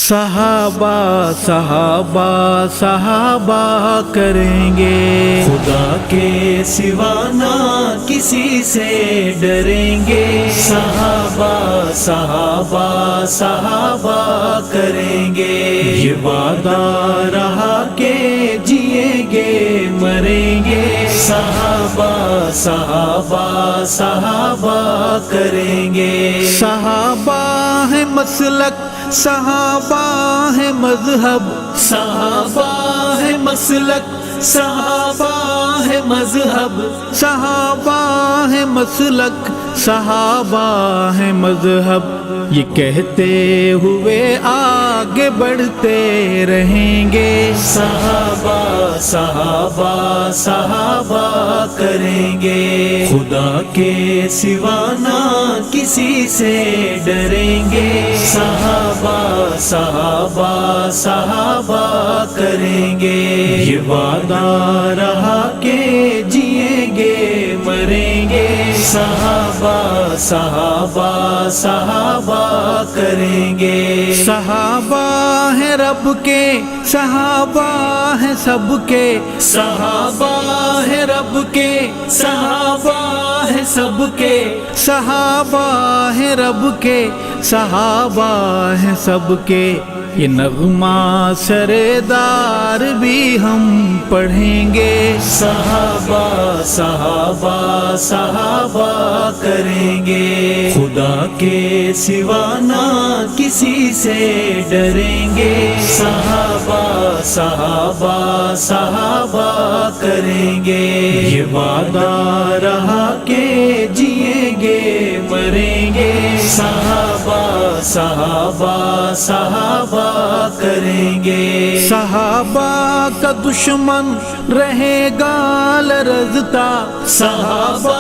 صحابہ صحابہ صحابہ کریں گے، خدا کے سوا نہ کسی سے ڈریں گے۔ صحابہ صحابہ صحابہ کریں گے، یہ وعدہ رہا کہ جئیں گے مریں گے۔ صحابہ صحابہ صحابہ کریں گے۔ صحابہ ہے مسلک، صحابہ ہے مذہب، صحابہ ہے مسلک، صحابہ ہے مذہب، صحابہ ہے مسلک، صحابہ ہے مذہب، یہ کہتے ہوئے آگے بڑھتے رہیں گے۔ صحابہ صحابہ صحابہ کریں گے، خدا کے سوا نہ کسی سے ڈریں گے۔ صحابہ صحابہ صحابہ کریں گے، یہ وعدہ رہا کہ جئیں گے مریں گے۔ صحابہ صحابہ صحابہ کریں گے۔ صحابہ ہے رب کے، صحابہ ہے سب کے، صحابہ ہے رب کے، صحابہ ہے سب کے، صحابہ ہے رب کے، صحابہ ہے سب کے، یہ نغمہ سردار بھی ہم پڑھیں گے۔ صحابہ صحابہ صحابہ کریں گے، خدا کے سوا نہ کسی سے ڈریں گے۔ صحابہ صحابہ صحابہ کریں گے، یہ وعدہ رہا کہ جئیں گے مریں گے۔ صحابہ صحابہ صحابہ کریں گے۔ صحابہ کا دشمن رہے گا لرزتا، صحابہ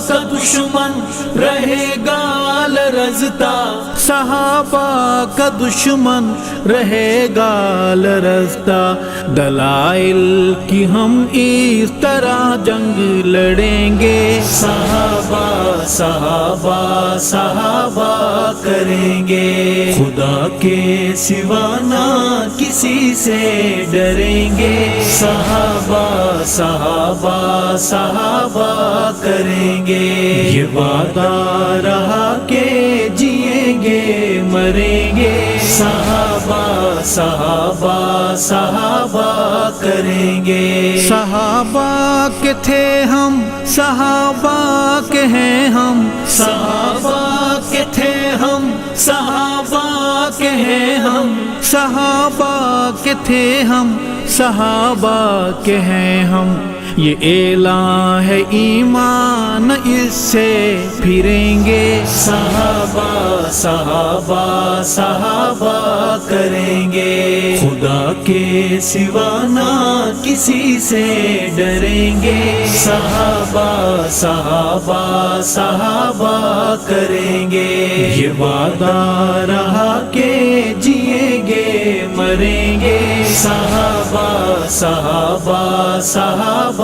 کا دشمن رہے گا لرزتا، صحابہ کا دشمن رہے گا لرزتا، دلائل کی ہم اس طرح جنگ لڑیں گے۔ صحابہ صحابہ صحابہ کریں گے، خدا کے سوا نہ کسی سے ڈریں گے۔ صحابہ صحابہ صحابہ کریں گے، یہ وعدہ رہا کہ جئیں گے مریں گے۔ صحابہ صحابہ صحابہ کریں گے۔ صحابہ کے تھے ہم، صحابہ کے ہیں ہم، صحابہ کے تھے ہم، صحابہ کے ہیں ہم، صحابہ کے تھے ہم، صحابہ کے ہیں ہم، یہ اعلان ہے ایمان اس سے پھریں گے۔ صحابہ صحابہ صحابہ کریں گے، خدا کے سوا نہ کسی سے ڈریں گے۔ صحابہ صحابہ صحابہ کریں گے، یہ وعدہ رہا کہ جئیں گے مریں گے۔ صحابہ صحابہ صحابہ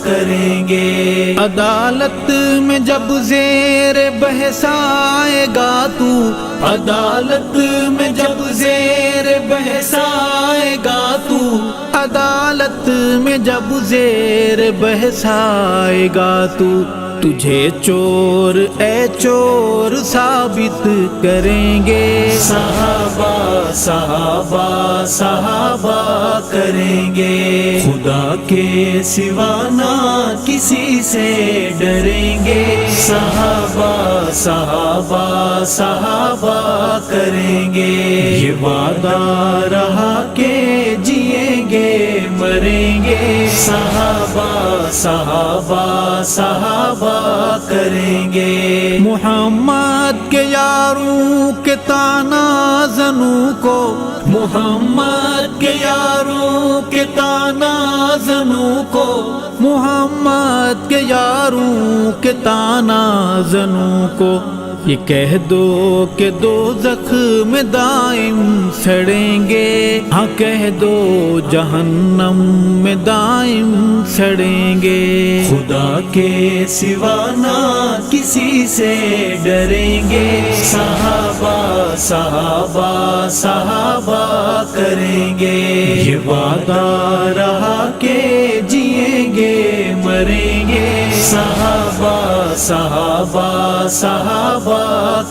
کریں گے۔ عدالت میں جب زیر بحث آئے گا تو، عدالت میں جب زیر بحث آئے گا تو، عدالت میں جب زیر بحث آئے گا تو، تجھے چور اے چور ثابت کریں گے۔ صحابہ صحابہ صحابہ کریں گے، خدا کے سوا نہ کسی سے ڈریں گے۔ صحابہ صحابہ صحابہ کریں گے، یہ وعدہ رہا کہ جئیں گے مریں گے۔ صحابہ صحابہ صحابہ کریں گے۔ محمد کے یاروں کے تانا زنوں کو، محمد کے یاروں کے تانا زنوں کو، محمد کے یاروں کے تانا زنوں کو، یہ کہہ دو کہ دوزخ میں دائم سڑیں گے، ہاں کہہ دو جہنم میں دائم سڑیں گے۔ خدا کے سوا نہ کسی سے ڈریں گے، صحابہ صحابہ صحابہ کریں گے۔ یہ وعدہ رہا کہ جئیں گے مریں گے، صحابہ صحابہ صحابہ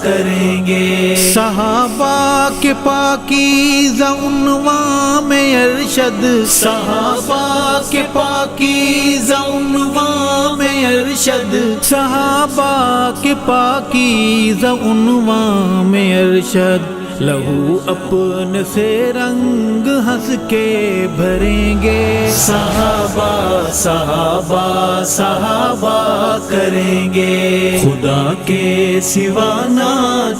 کریں گے۔ صحابہ کے پاکیزہ عنوان میں ارشد، صحابہ کے پاکیزہ عنوان میں ارشد، صحابہ کے پاکیزہ عنوان میں ارشد۔ لہو اپنے سے رنگ ہنس کے بھریں گے، صحابہ صحابہ صحابہ کریں گے۔ خدا کے سوا نہ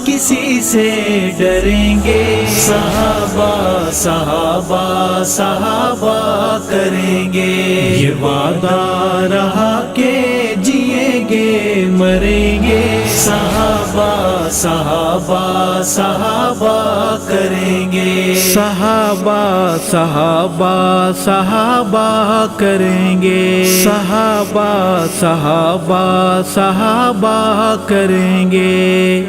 کسی سے ڈریں گے، صحابہ صحابہ صحابہ کریں گے۔ یہ وعدہ رہا کہ جئیں گے مریں گے، صحابہ صحابہ صحابہ کریں گے۔ صحابہ صحابہ صحابہ کریں گے، صحابہ صحابہ صحابہ کریں گے۔